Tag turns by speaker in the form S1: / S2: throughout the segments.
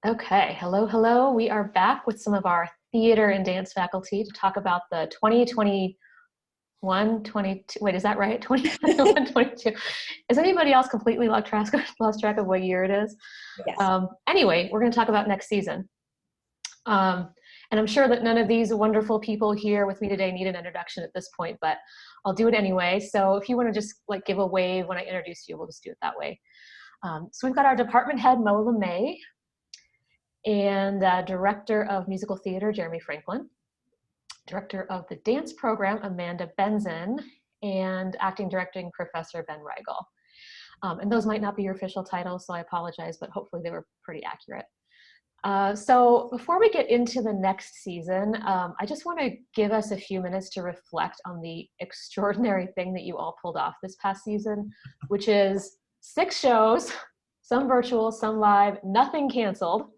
S1: Okay, hello, hello. We are back with some of our theater and dance faculty to talk about the 2021, 22. Wait, is that right? 2021, 22. Is anybody else completely lost track of what year it is?
S2: Yes.
S1: Anyway, we're going to talk about next season. And I'm sure that none of these wonderful people here with me today need an introduction at this point, but I'll do it anyway. So if you want to just like give a wave when I introduce you, we'll just do it that way. So we've got our department head, LaMee, and director of musical theater, Jeremy Franklin, director of the dance program, Amanda Benzin, and acting directing professor, Ben Reigel. And those might not be your official titles, so I apologize, but hopefully they were pretty accurate. So before we get into the next season, I just want to give us a few minutes to reflect on the extraordinary thing that you all pulled off this past season, which is 6 shows, some virtual, some live, nothing canceled,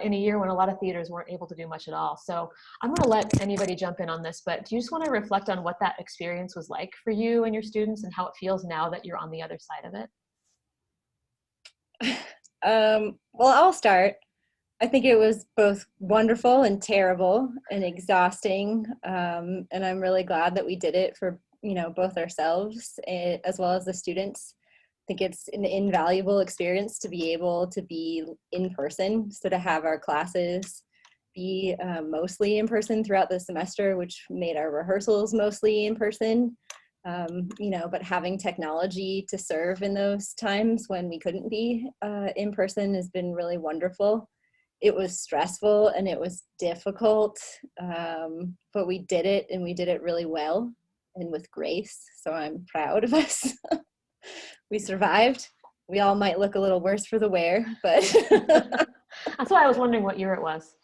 S1: in a year when a lot of theaters weren't able to do much at all. So I'm going to let anybody jump in on this, but do you just want to reflect on what that experience was like for you and your students and how it feels now that you're on the other side of
S2: it? Well, I'll start. I think it was both wonderful and terrible and exhausting. And I'm really glad that we did it for, both ourselves as well as the students. I think it's an invaluable experience to be able to be in person. So to have our classes be mostly in person throughout the semester, which made our rehearsals mostly in person. But having technology to serve in those times when we couldn't be in person has been really wonderful. It was stressful and it was difficult, but we did it, and we did it really well and with grace. So I'm proud of us. We survived. We all might look a little worse for the wear, but
S1: that's why I was wondering what year it was.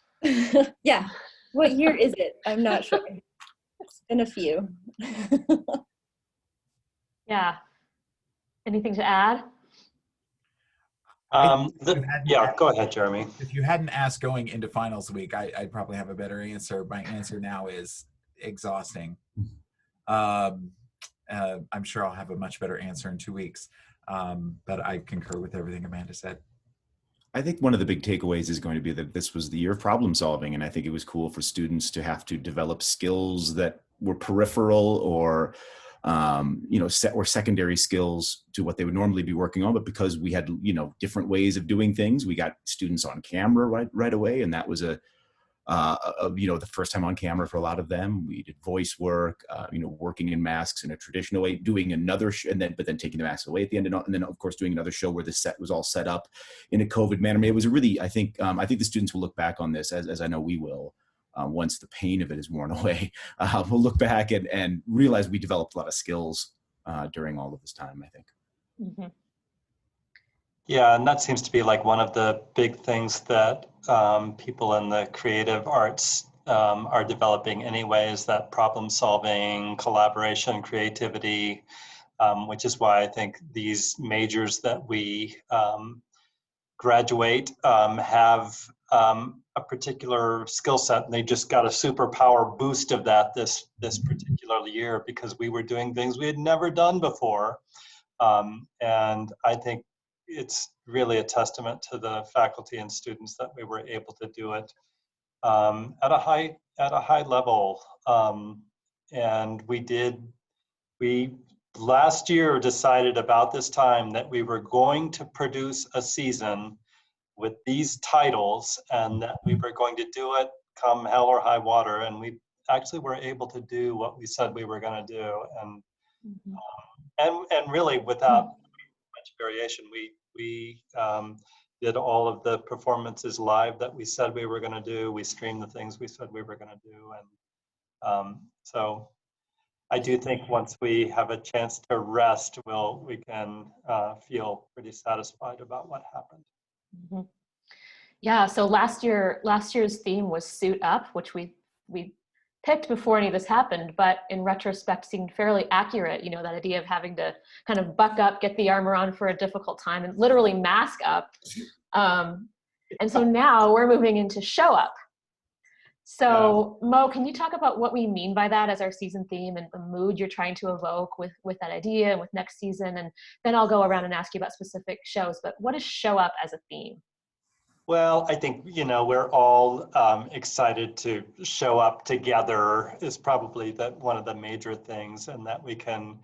S2: Yeah. What year is it? I'm not sure. It's been a few.
S1: Yeah. Anything to add?
S3: Yeah, go ahead, Jeremy.
S4: If you hadn't asked going into finals week, I'd probably have a better answer. My answer now is exhausting. I'm sure I'll have a much better answer in 2 weeks, but I concur with everything Amanda said.
S5: I think one of the big takeaways is going to be that this was the year of problem solving, and I think it was cool for students to have to develop skills that were peripheral or or secondary skills to what they would normally be working on. But because we had, different ways of doing things, we got students on camera right away. And that was the first time on camera for a lot of them. We did voice work, working in masks in a traditional way, doing another but then taking the masks away at the end. And then of course doing another show where the set was all set up in a COVID manner. I mean, it was a really, I think the students will look back on this as I know we will. Once the pain of it is worn away, we'll look back and realize we developed a lot of skills during all of this time, I think.
S1: Mm-hmm.
S3: Yeah, and that seems to be like one of the big things that people in the creative arts are developing anyways, that problem solving, collaboration, creativity, which is why I think these majors that we graduate have a particular skill set, and they just got a superpower boost of that this particular year because we were doing things we had never done before, and I think it's really a testament to the faculty and students that we were able to do it at a high level, and we last year decided about this time that we were going to produce a season with these titles and that we were going to do it come hell or high water. And we actually were able to do what we said we were going to do. And, and really without much variation, we did all of the performances live that we said we were going to do. We streamed the things we said we were going to do. And so I do think once we have a chance to rest, we can feel pretty satisfied about what happened.
S1: Mm-hmm. Yeah, so last year's theme was Suit Up, which we picked before any of this happened, but in retrospect seemed fairly accurate, that idea of having to kind of buck up, get the armor on for a difficult time, and literally mask up. And so now we're moving into Show Up. So Mo, can you talk about what we mean by that as our season theme and the mood you're trying to evoke with that idea and with next season? And then I'll go around and ask you about specific shows, but what is Show Up as a theme?
S3: Well, I think, we're all excited to show up together is probably one of the major things, and that we can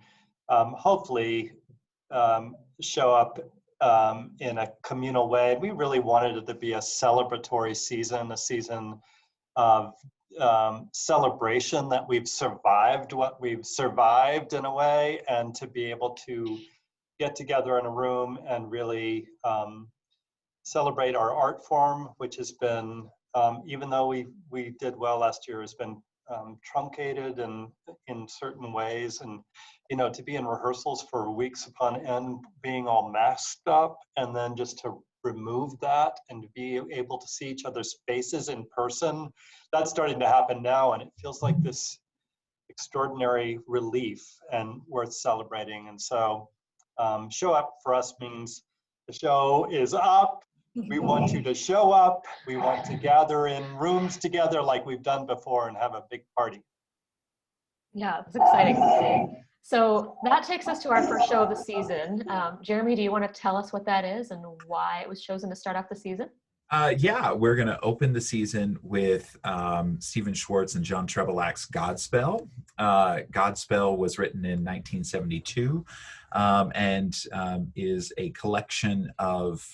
S3: hopefully show up in a communal way. We really wanted it to be a celebratory season, a season of celebration that we've survived what we've survived in a way, and to be able to get together in a room and really celebrate our art form, which has been, even though we did well last year, has been truncated and in certain ways, and to be in rehearsals for weeks upon end, being all masked up, and then just to remove that and to be able to see each other's faces in person, that's starting to happen now, and it feels like this extraordinary relief and worth celebrating. And so show up for us means the show is up. We want you to show up. We want to gather in rooms together like we've done before and have a big party.
S1: Yeah, it's exciting. So that takes us to our first show of the season. Jeremy, do you want to tell us what that is and why it was chosen to start off the season?
S4: Yeah, we're going to open the season with Stephen Schwartz and John Trebelak's Godspell. Godspell was written in 1972 and is a collection of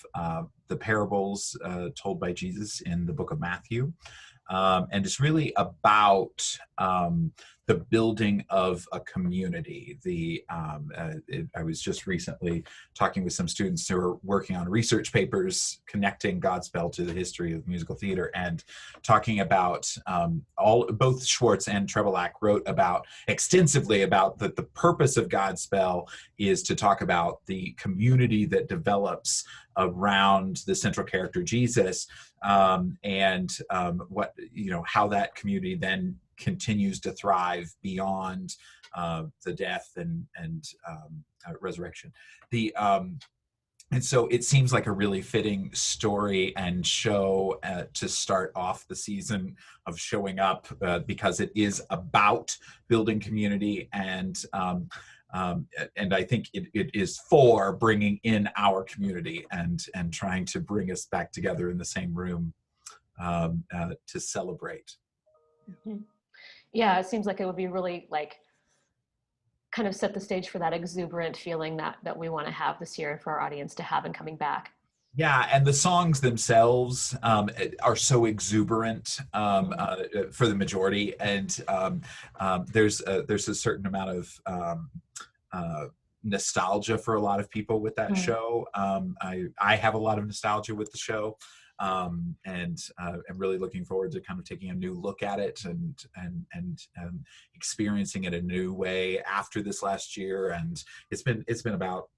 S4: the parables told by Jesus in the book of Matthew. And it's really about the building of a community. I was just recently talking with some students who are working on research papers connecting Godspell to the history of musical theater, and talking about both Schwartz and Trebelak wrote extensively about that the purpose of Godspell is to talk about the community that develops around the central character Jesus, and how that community then continues to thrive beyond the death and resurrection. And so it seems like a really fitting story and show to start off the season of showing up, because it is about building community, and I think it is for bringing in our community and trying to bring us back together in the same room to celebrate.
S1: Mm-hmm. Yeah, it seems like it would be really kind of set the stage for that exuberant feeling that we want to have this year for our audience to have in coming back.
S4: Yeah, and the songs themselves are so exuberant for the majority, and there's a certain amount of nostalgia for a lot of people with that show. I have a lot of nostalgia with the show, and I'm really looking forward to kind of taking a new look at it and experiencing it a new way after this last year. And it's been about,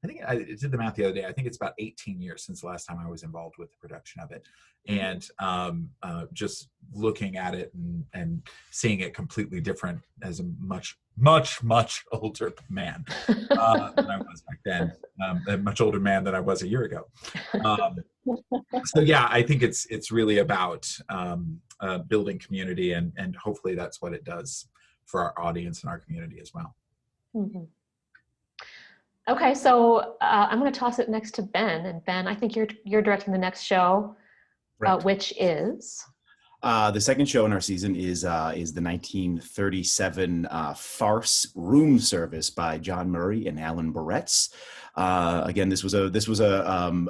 S4: I think I did the math the other day, I think it's about 18 years since the last time I was involved with the production of it. And just looking at it and seeing it completely different as a much older man than I was back then, a much older man than I was a year ago. So yeah, I think it's really about building community, and hopefully that's what it does for our audience and our community as well.
S1: Mm-hmm. Okay, so I'm going to toss it next to Ben. And Ben, I think you're directing the next show, which is?
S5: The second show in our season is the 1937 farce Room Service by John Murray and Alan Barretts. Again, this was an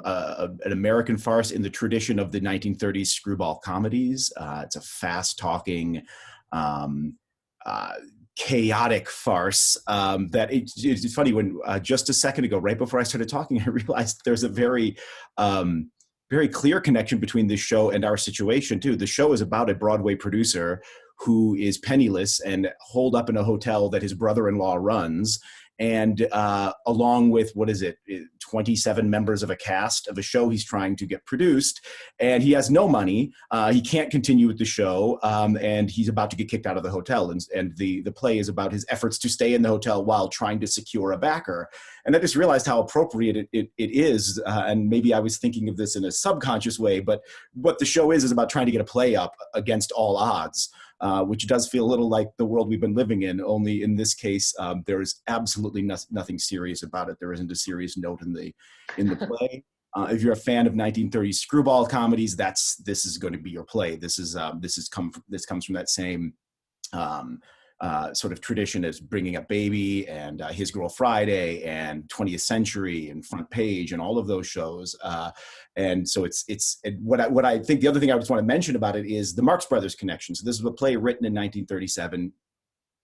S5: American farce in the tradition of the 1930s screwball comedies. It's a fast-talking, chaotic farce that it's funny when just a second ago, right before I started talking, I realized there's a very clear connection between this show and our situation too. The show is about a Broadway producer who is penniless and holed up in a hotel that his brother-in-law runs, and along with 27 members of a cast of a show he's trying to get produced, and he has no money. He can't continue with the show, and he's about to get kicked out of the hotel. And the play is about his efforts to stay in the hotel while trying to secure a backer. And I just realized how appropriate it is, and maybe I was thinking of this in a subconscious way, but what the show is about trying to get a play up against all odds. Which does feel a little like the world we've been living in, only in this case, there is absolutely nothing serious about it. There isn't a serious note in the play. If you're a fan of 1930s screwball comedies, this is going to be your play. This comes from that same sort of tradition as Bringing Up Baby and His Girl Friday and 20th Century and Front Page and all of those shows. And so what I think the other thing I just want to mention about it is the Marx Brothers connection. So this is a play written in 1937,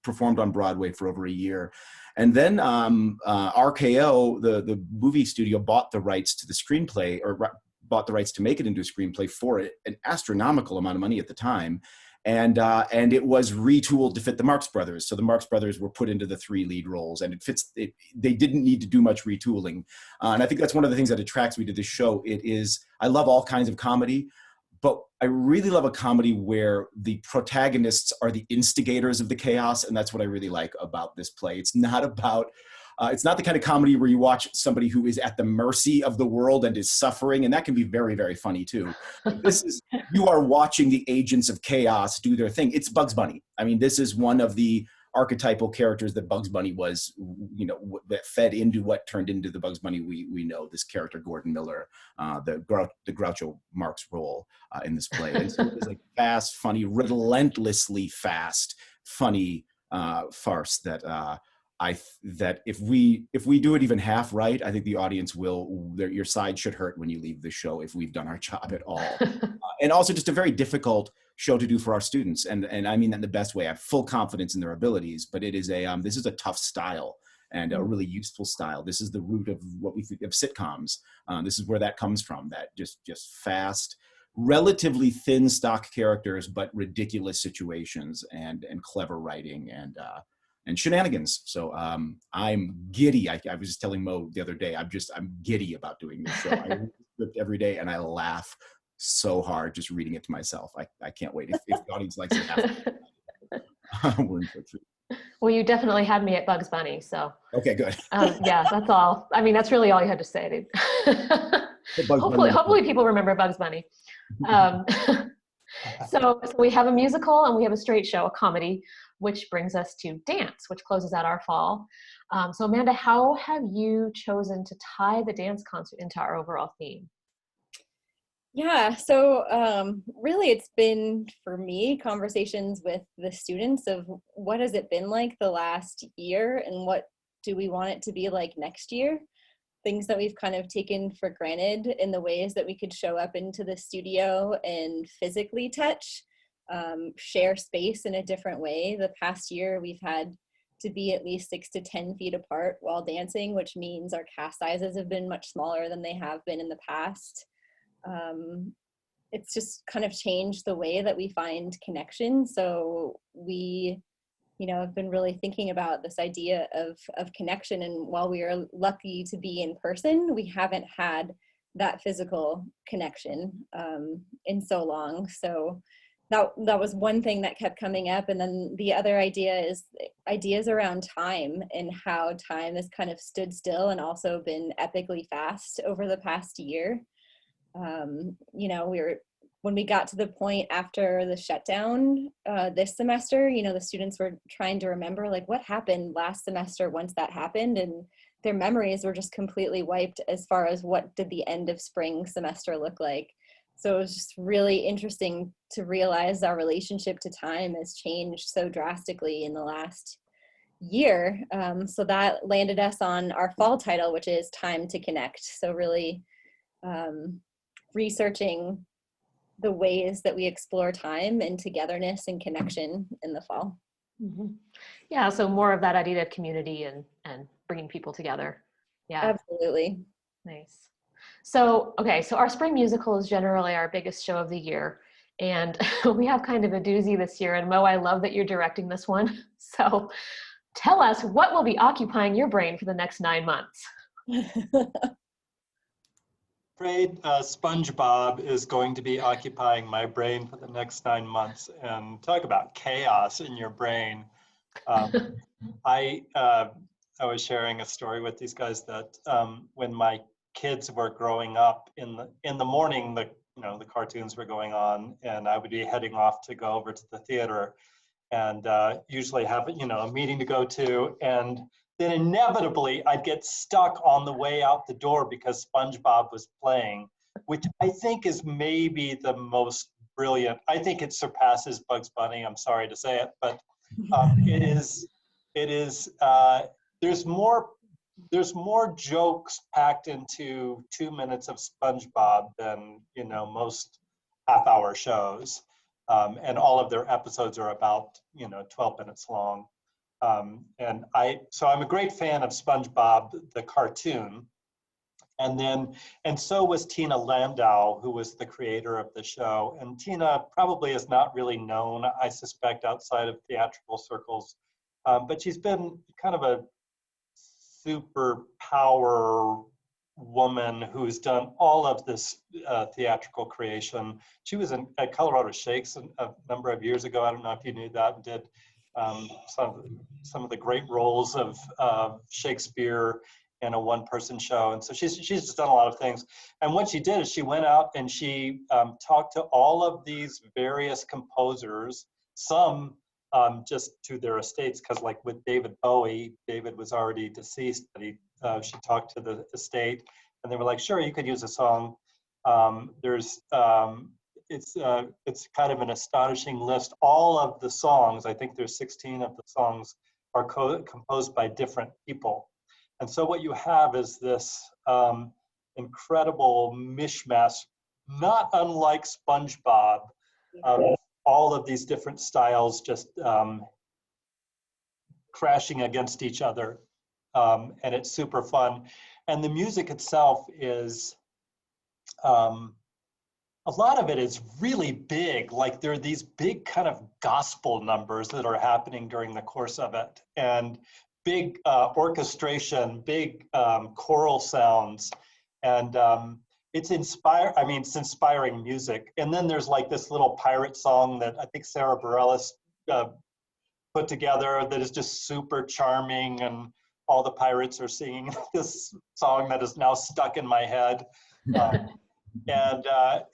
S5: performed on Broadway for over a year. And then RKO, the movie studio, bought the rights to the screenplay, or bought the rights to make it into a screenplay for an astronomical amount of money at the time. And it was retooled to fit the Marx Brothers. So the Marx Brothers were put into the 3 lead roles, and they didn't need to do much retooling. And I think that's one of the things that attracts me to this show. I love all kinds of comedy, but I really love a comedy where the protagonists are the instigators of the chaos, and that's what I really like about this play. It's not the kind of comedy where you watch somebody who is at the mercy of the world and is suffering, and that can be very, very funny too. You are watching the agents of chaos do their thing. It's Bugs Bunny. I mean, this is one of the archetypal characters that Bugs Bunny was, that fed into what turned into the Bugs Bunny we know, this character, Gordon Miller, the Groucho Marx role in this play. And so it was like fast, funny, relentlessly fast, funny farce that if we do it even half right, I think the audience your side should hurt when you leave the show if we've done our job at all. And also just a very difficult show to do for our students. And I mean that in the best way. I have full confidence in their abilities, but this is a tough style and a really useful style. This is the root of what we think of sitcoms. This is where that comes from, that just fast, relatively thin stock characters, but ridiculous situations and clever writing and shenanigans. So I'm giddy. I was just telling Mo the other day, I'm giddy about doing this show. I read the script every day and I laugh so hard just reading it to myself. I can't wait. If the audience likes it, we're in for a treat.
S1: Well, you definitely had me at Bugs Bunny, so.
S5: Okay, good.
S1: Yeah, that's all. I mean, that's really all you had to say. Hopefully people remember Bugs Bunny. So we have a musical and we have a straight show, a comedy, which brings us to dance, which closes out our fall. So Amanda, how have you chosen to tie the dance concert into our overall theme?
S2: Yeah, so really it's been, for me, conversations with the students of what has it been like the last year and what do we want it to be like next year? Things that we've kind of taken for granted in the ways that we could show up into the studio and physically touch, share space in a different way. The past year we've had to be at least 6 to 10 feet apart while dancing, which means our cast sizes have been much smaller than they have been in the past. It's just kind of changed the way that we find connection. So we, have been really thinking about this idea of connection. And while we are lucky to be in person, we haven't had that physical connection in so long. So that was one thing that kept coming up. And then the other idea is ideas around time and how time has kind of stood still and also been epically fast over the past year. When we got to the point after the shutdown this semester, the students were trying to remember like what happened last semester once that happened, and their memories were just completely wiped as far as what did the end of spring semester look like. So it was just really interesting to realize our relationship to time has changed so drastically in the last year. So that landed us on our fall title, which is Time to Connect. So really researching the ways that we explore time and togetherness and connection in the fall.
S1: Mm-hmm. Yeah, so more of that idea of community and bringing people together. Yeah,
S2: absolutely.
S1: Nice. So, okay, so our spring musical is generally our biggest show of the year. And we have kind of a doozy this year. And Mo, I love that you're directing this one. So tell us, what will be occupying your brain for the next 9 months?
S3: Afraid SpongeBob is going to be occupying my brain for the next 9 months. And talk about chaos in your brain. I was sharing a story with these guys that when my kids were growing up, in the morning, the cartoons were going on, and I would be heading off to go over to the theater, and usually have a meeting to go to, and then inevitably I'd get stuck on the way out the door because SpongeBob was playing, which I think is maybe the most brilliant. I think it surpasses Bugs Bunny. I'm sorry to say it, but it is. There's more jokes packed into 2 minutes of SpongeBob than most half-hour shows, and all of their episodes are about 12 minutes long. So I'm a great fan of SpongeBob the cartoon, and so was Tina Landau, who was the creator of the show. And Tina probably is not really known, I suspect, outside of theatrical circles, but she's been kind of a superpower woman who's done all of this theatrical creation. She was at Colorado Shakes a number of years ago. I don't know if you knew that, and did some of the great roles of Shakespeare in a one-person show. And so she's just done a lot of things. And what she did is she went out and she talked to all of these various composers, some just to their estates, because like with David Bowie, David was already deceased, but she talked to the estate, and they were like, sure, you could use a song. It's kind of an astonishing list. All of the songs, I think there's 16 of the songs, are composed by different people. And so what you have is this incredible mishmash, not unlike SpongeBob, all of these different styles just crashing against each other. And it's super fun. And the music itself is, a lot of it is really big. Like there are these big kind of gospel numbers that are happening during the course of it. And big orchestration, big choral sounds. And it's inspiring music. And then there's like this little pirate song that I think Sarah Bareilles put together that is just super charming, and all the pirates are singing this song that is now stuck in my head. And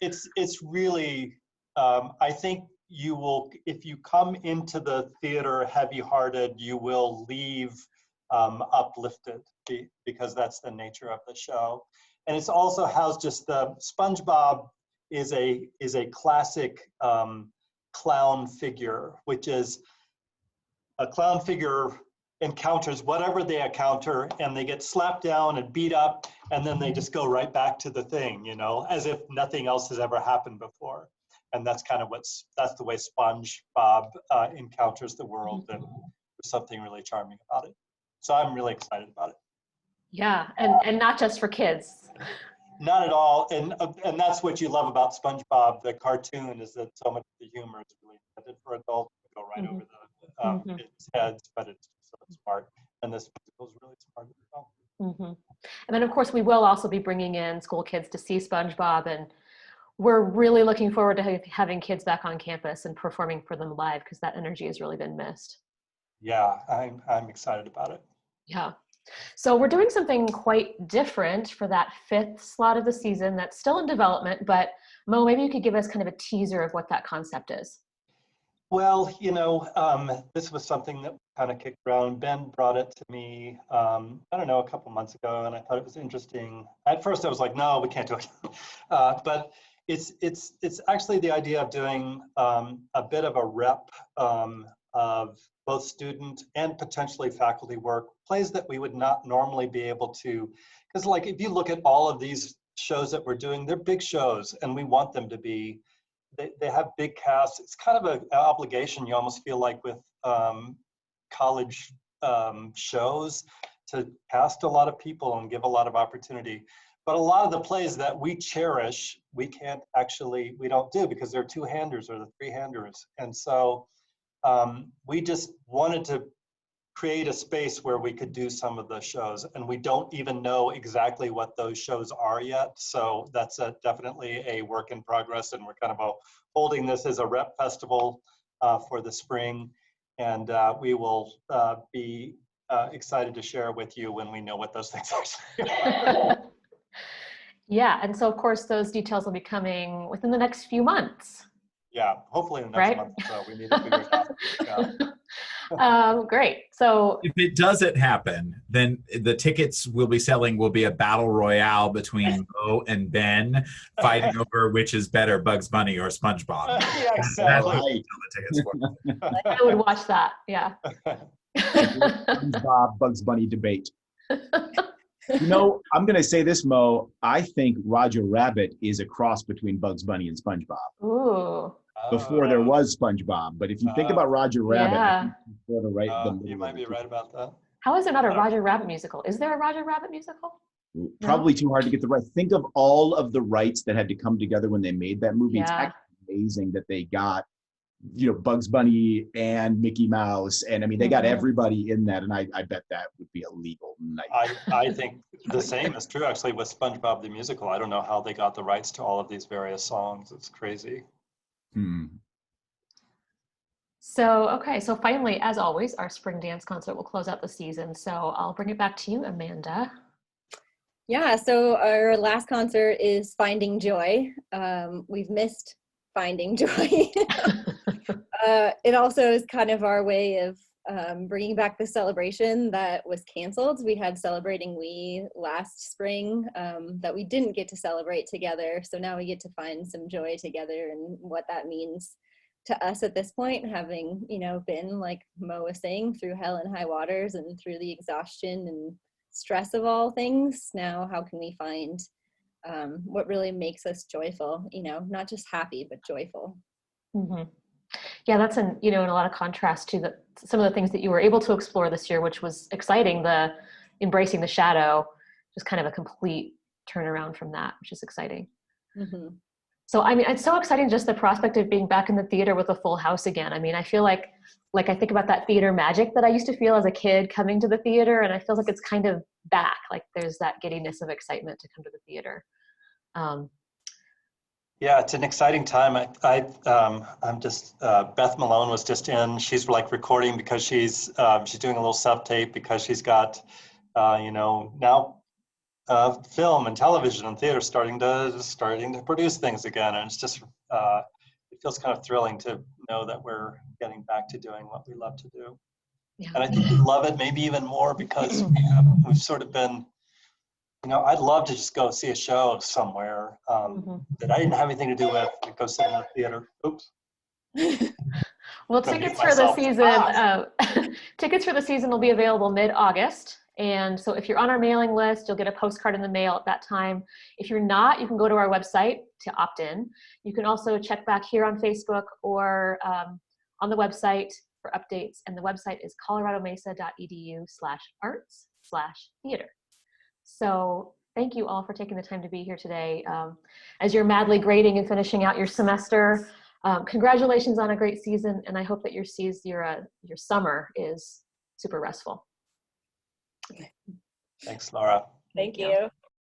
S3: it's really, I think you will, if you come into the theater heavy-hearted, you will leave uplifted, because that's the nature of the show. And it's also housed just the SpongeBob is a classic clown figure, which is a clown figure encounters whatever they encounter, and they get slapped down and beat up, and then they just go right back to the thing, as if nothing else has ever happened before. And that's kind of that's the way SpongeBob encounters the world, and there's something really charming about it. So I'm really excited about it.
S1: Yeah, and not just for kids.
S3: Not at all, and that's what you love about SpongeBob the cartoon, is that so much of the humor is really intended for adults to go right over the kids' heads, but it's so smart, and this musical is really smart as well.
S1: And then of course we will also be bringing in school kids to see SpongeBob, and we're really looking forward to having kids back on campus and performing for them live, because that energy has really been missed.
S3: Yeah, I'm excited about it.
S1: Yeah. So we're doing something quite different for that 5th slot of the season that's still in development, but Mo, maybe you could give us kind of a teaser of what that concept is.
S3: Well, this was something that kind of kicked around. Ben brought it to me, I don't know, a couple months ago, and I thought it was interesting. At first I was like, no, we can't do it. But it's actually the idea of doing a bit of a rep of both student and potentially faculty work, plays that we would not normally be able to, because like if you look at all of these shows that we're doing, they're big shows, and we want them to be, they have big casts. It's kind of an obligation, you almost feel like, with college shows, to cast a lot of people and give a lot of opportunity. But a lot of the plays that we cherish, we don't do, because they're 2-handers or the 3-handers. And so we just wanted to create a space where we could do some of the shows, and we don't even know exactly what those shows are yet. So that's definitely a work in progress, and we're kind of holding this as a rep festival for the spring, and we will be excited to share with you when we know what those things actually are.
S1: Yeah, and so of course those details will be coming within the next few months.
S3: Yeah, hopefully in the next month or so. We need to figure it out. Yeah.
S1: Great. So
S4: If it doesn't happen, then the tickets we'll be selling will be a battle royale between Mo and Ben fighting over which is better, Bugs Bunny or SpongeBob.
S3: Yeah,
S4: That's
S3: exactly.
S4: what we'll sell the tickets for.
S1: I would watch that. Yeah.
S5: SpongeBob Bugs Bunny debate. You know, I'm going to say this, Mo. I think Roger Rabbit is a cross between Bugs Bunny and SpongeBob.
S1: Ooh.
S5: Before there was SpongeBob, but if you think about Roger Rabbit, I
S1: Yeah.
S5: think he's sort of right. The
S3: You
S5: middle
S3: might
S5: of
S3: be
S5: the two.
S3: right about that.
S1: How is there not a Roger Rabbit musical? Is there a Roger Rabbit musical?
S5: Probably too hard to get the right. Think of all of the rights that had to come together when they made that movie. It's
S1: Yeah.
S5: actually amazing that they got, you know, Bugs Bunny and Mickey Mouse, and I mean they got everybody in that, and I bet that would be a legal nightmare.
S3: I think the same is true actually with SpongeBob the musical. I don't know how they got the rights to all of these various songs. It's crazy.
S1: So, okay. So finally, as always, our spring dance concert will close out the season. So I'll bring it back to you, Amanda.
S2: Yeah, so our last concert is Finding Joy. We've missed Finding Joy. It also is kind of our way of bringing back the celebration that was canceled. We had Celebrating We last spring that we didn't get to celebrate together. So now we get to find some joy together and what that means to us at this point, having, you know, been, like Mo was saying, through hell and high waters and through the exhaustion and stress of all things. Now, how can we find what really makes us joyful, you know, not just happy, but joyful.
S1: Yeah, that's in a lot of contrast to some of the things that you were able to explore this year, which was exciting. The embracing the shadow, just kind of a complete turnaround from that, which is exciting. So, I mean, it's so exciting, just the prospect of being back in the theater with a full house again. I mean, I feel like I think about that theater magic that I used to feel as a kid coming to the theater, and I feel like it's kind of back. Like there's that giddiness of excitement to come to the theater.
S3: Yeah, it's an exciting time. I'm just Beth Malone was just in. She's like recording because she's doing a little self-tape because she's got now film and television and theater starting to produce things again, and it's just it feels kind of thrilling to know that we're getting back to doing what we love to do.
S1: Yeah.
S3: And I think we love it maybe even more because we've sort of been, I'd love to just go see a show somewhere that I didn't have anything to do with, and go sit in the theater. Oops.
S1: Well, tickets for the season will be available mid-August. And so if you're on our mailing list, you'll get a postcard in the mail at that time. If you're not, you can go to our website to opt in. You can also check back here on Facebook or on the website for updates. And the website is coloradomesa.edu/arts/theater. So thank you all for taking the time to be here today. As you're madly grading and finishing out your semester, congratulations on a great season. And I hope that your summer is super restful.
S3: Thanks, Laura.
S2: Thank you.